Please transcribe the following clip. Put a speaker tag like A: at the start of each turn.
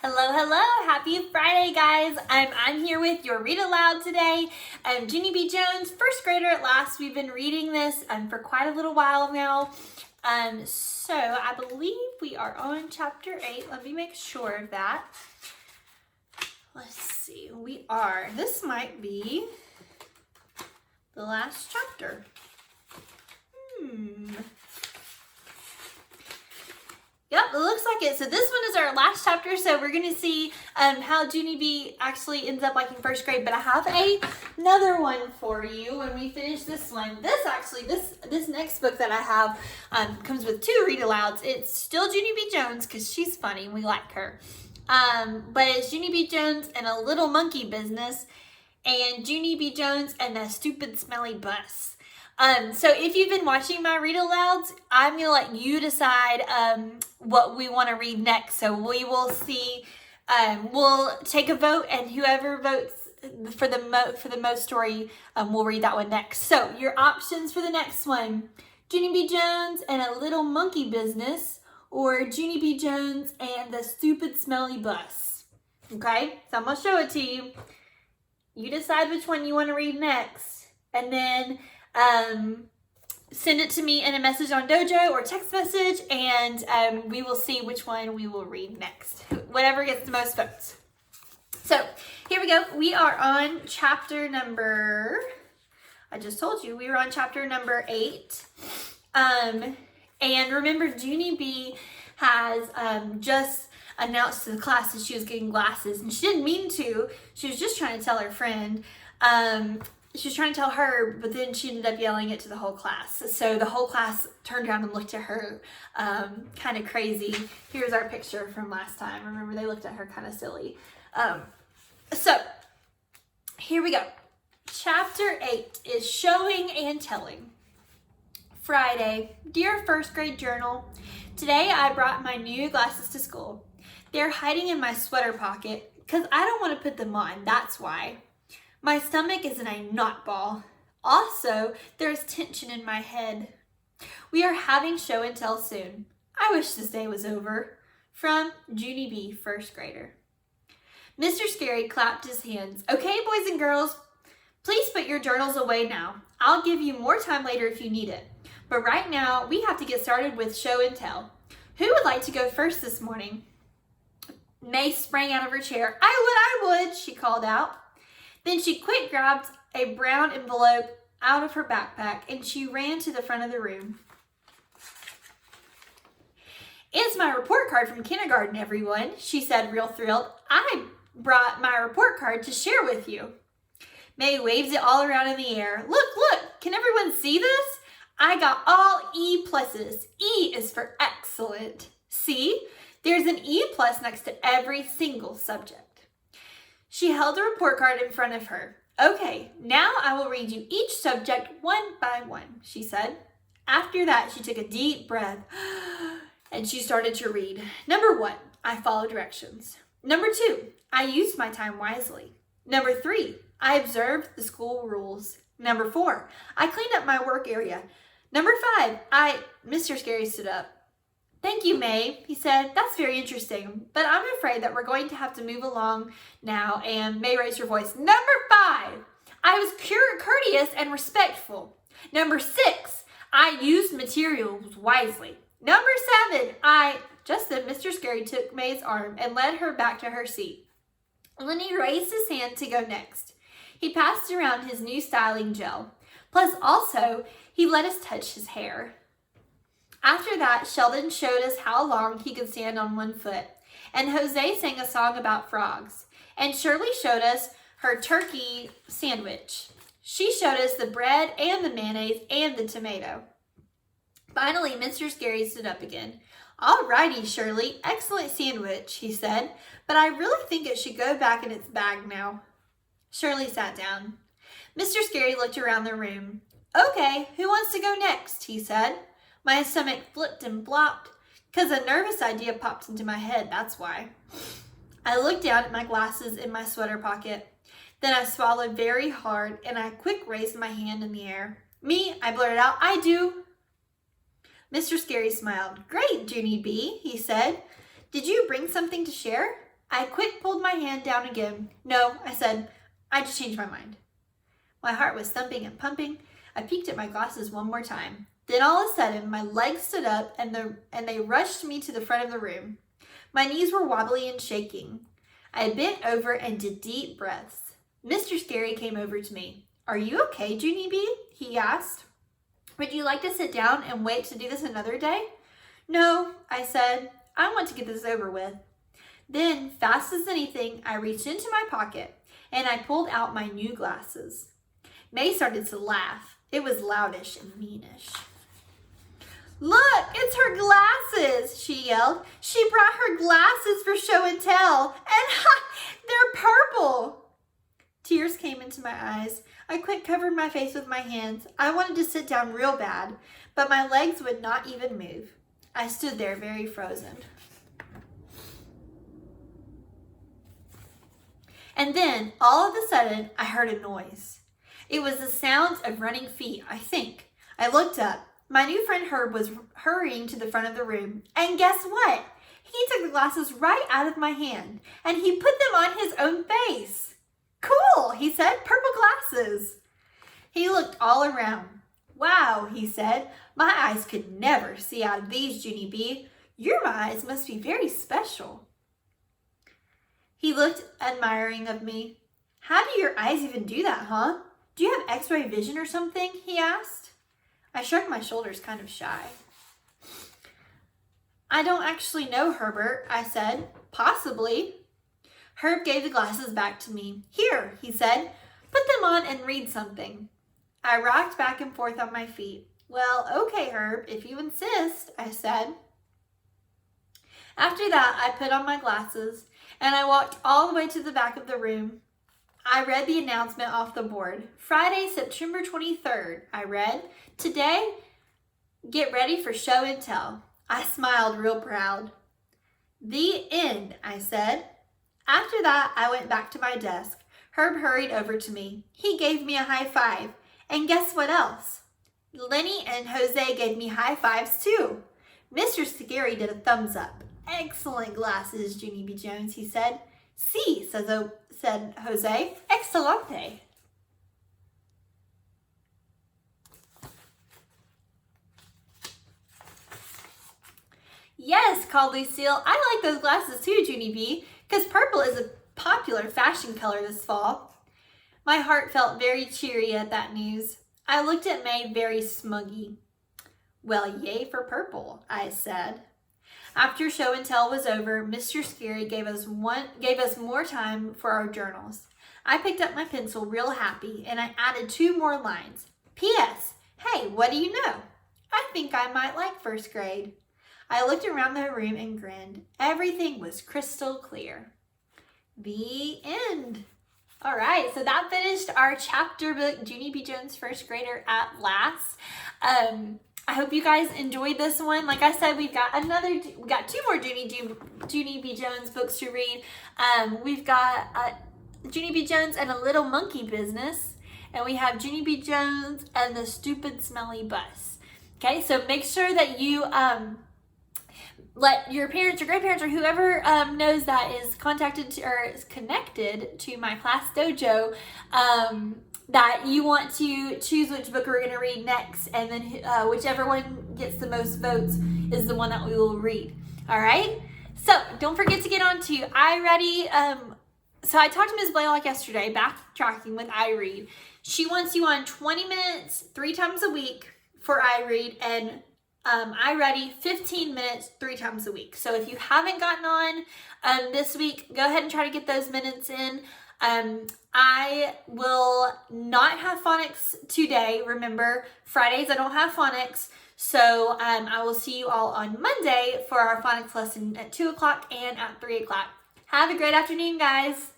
A: Hello, hello. Happy Friday, guys. I'm here with your Read Aloud today. I'm Junie B. Jones, first grader at last. We've been reading this for quite a little while now. So I believe we are on chapter 8. Let me make sure of that. Let's see. We are. This might be the last chapter. Yep, it looks like it. So this one is our last chapter. So we're going to see how Junie B actually ends up liking first grade. But I have another one for you when we finish this one. This next book that I have comes with 2 read alouds. It's still Junie B. Jones because she's funny. We like her. But it's Junie B. Jones and a Little Monkey Business, and Junie B. Jones and the Stupid Smelly Bus. So if you've been watching my read alouds, I'm going to let you decide what we want to read next. So we will see, we'll take a vote, and whoever votes for the most story, we'll read that one next. So your options for the next one: Junie B. Jones and a Little Monkey Business, or Junie B. Jones and the Stupid Smelly Bus. Okay, so I'm going to show it to you. You decide which one you want to read next, and then send it to me in a message on Dojo or text message, and we will see which one we will read next. Whatever gets the most votes. So here we go. We are on chapter number, I just told you, we were on chapter number 8. And remember, Junie B has just announced to the class that she was getting glasses, and she didn't mean to. She was just trying to tell her friend. She was trying to tell her, but then she ended up yelling it to the whole class. So the whole class turned around and looked at her kind of crazy. Here's our picture from last time. Remember, they looked at her kind of silly. So here we go. Chapter 8 is Showing and Telling. Friday. Dear first grade journal, today I brought my new glasses to school. They're hiding in my sweater pocket because I don't want to put them on. That's why. My stomach is in a knot ball. Also, there's tension in my head. We are having show and tell soon. I wish this day was over. From Junie B, first grader. Mr. Scary clapped his hands. Okay, boys and girls, please put your journals away now. I'll give you more time later if you need it. But right now, we have to get started with show and tell. Who would like to go first this morning? May sprang out of her chair. I would, she called out. Then she quick grabbed a brown envelope out of her backpack, and she ran to the front of the room. It's my report card from kindergarten, everyone, she said, real thrilled. I brought my report card to share with you. May waves it all around in the air. Look, can everyone see this? I got all E pluses. E is for excellent. See, there's an E plus next to every single subject. She held the report card in front of her. Okay, now I will read you each subject one by one, she said. After that, she took a deep breath and she started to read. Number 1, I follow directions. Number 2, I used my time wisely. Number 3, I observed the school rules. Number 4, I cleaned up my work area. Number 5, Mr. Scary stood up. Thank you, May, he said. That's very interesting, but I'm afraid that we're going to have to move along now. And May raised her voice. Number 5, I was courteous and respectful. Number 6, I used materials wisely. Number 7, just then Mr. Scary took May's arm and led her back to her seat. And then he raised his hand to go next. He passed around his new styling gel. Plus also, he let us touch his hair. After that, Sheldon showed us how long he could stand on one foot, and Jose sang a song about frogs, and Shirley showed us her turkey sandwich. She showed us the bread and the mayonnaise and the tomato. Finally, Mr. Scary stood up again. All righty, Shirley, excellent sandwich, he said, but I really think it should go back in its bag now. Shirley sat down. Mr. Scary looked around the room. Okay, who wants to go next, he said. My stomach flipped and flopped, because a nervous idea popped into my head, that's why. I looked down at my glasses in my sweater pocket. Then I swallowed very hard, and I quick raised my hand in the air. Me, I blurted out, I do. Mr. Scary smiled. Great, Junie B, he said. Did you bring something to share? I quick pulled my hand down again. No, I said, I just changed my mind. My heart was thumping and pumping. I peeked at my glasses one more time. Then all of a sudden, my legs stood up and they rushed me to the front of the room. My knees were wobbly and shaking. I bent over and did deep breaths. Mr. Scary came over to me. Are you okay, Junie B? He asked. Would you like to sit down and wait to do this another day? No, I said. I want to get this over with. Then, fast as anything, I reached into my pocket and I pulled out my new glasses. May started to laugh. It was loudish and meanish. Look, it's her glasses, she yelled. She brought her glasses for show and tell. And ha, they're purple. Tears came into my eyes. I quick covered my face with my hands. I wanted to sit down real bad, but my legs would not even move. I stood there very frozen. And then, all of a sudden, I heard a noise. It was the sounds of running feet, I think. I looked up. My new friend Herb was hurrying to the front of the room. And guess what? He took the glasses right out of my hand, and he put them on his own face. Cool, he said, purple glasses. He looked all around. Wow, he said, my eyes could never see out of these, Junie B. Your eyes must be very special. He looked admiring of me. How do your eyes even do that, huh? Do you have x-ray vision or something? He asked. I shrugged my shoulders, kind of shy. I don't actually know, Herbert, I said. Possibly. Herb gave the glasses back to me. Here, he said, put them on and read something. I rocked back and forth on my feet. Well, okay, Herb, if you insist, I said. After that, I put on my glasses and I walked all the way to the back of the room. I read the announcement off the board. Friday, September 23rd, I read. Today, get ready for show and tell. I smiled real proud. The end, I said. After that, I went back to my desk. Herb hurried over to me. He gave me a high five. And guess what else? Lenny and Jose gave me high fives too. Mr. Scary did a thumbs up. Excellent glasses, Junie B. Jones, he said. Si, said Jose. Excelente. Yes, called Lucille. I like those glasses too, Junie B, because purple is a popular fashion color this fall. My heart felt very cheery at that news. I looked at May very smuggy. Well, yay for purple, I said. After show and tell was over, Mr. Scary gave us more time for our journals. I picked up my pencil real happy and I added 2 more lines. P.S. Hey, what do you know? I think I might like first grade. I looked around the room and grinned. Everything was crystal clear. The end. All right, so that finished our chapter book, Junie B. Jones, First Grader at Last. I hope you guys enjoyed this one. Like I said, we got 2 more Junie B. Jones books to read. We've got Junie B. Jones and a Little Monkey Business, and we have Junie B. Jones and the Stupid Smelly Bus. Okay, so make sure that you let your parents or grandparents or whoever knows that is is connected to my class dojo that you want to choose which book we're going to read next, and then whichever one gets the most votes is the one that we will read. All right, so don't forget to get on to iReady. So I talked to Ms. Blaylock yesterday, backtracking with iRead. She wants you on 20 minutes 3 times a week for iRead, and iReady 15 minutes 3 times a week. So if you haven't gotten on this week, go ahead and try to get those minutes in. I will not have phonics today. Remember, Fridays I don't have phonics. So I will see you all on Monday for our phonics lesson at 2 o'clock and at 3 o'clock. Have a great afternoon, guys.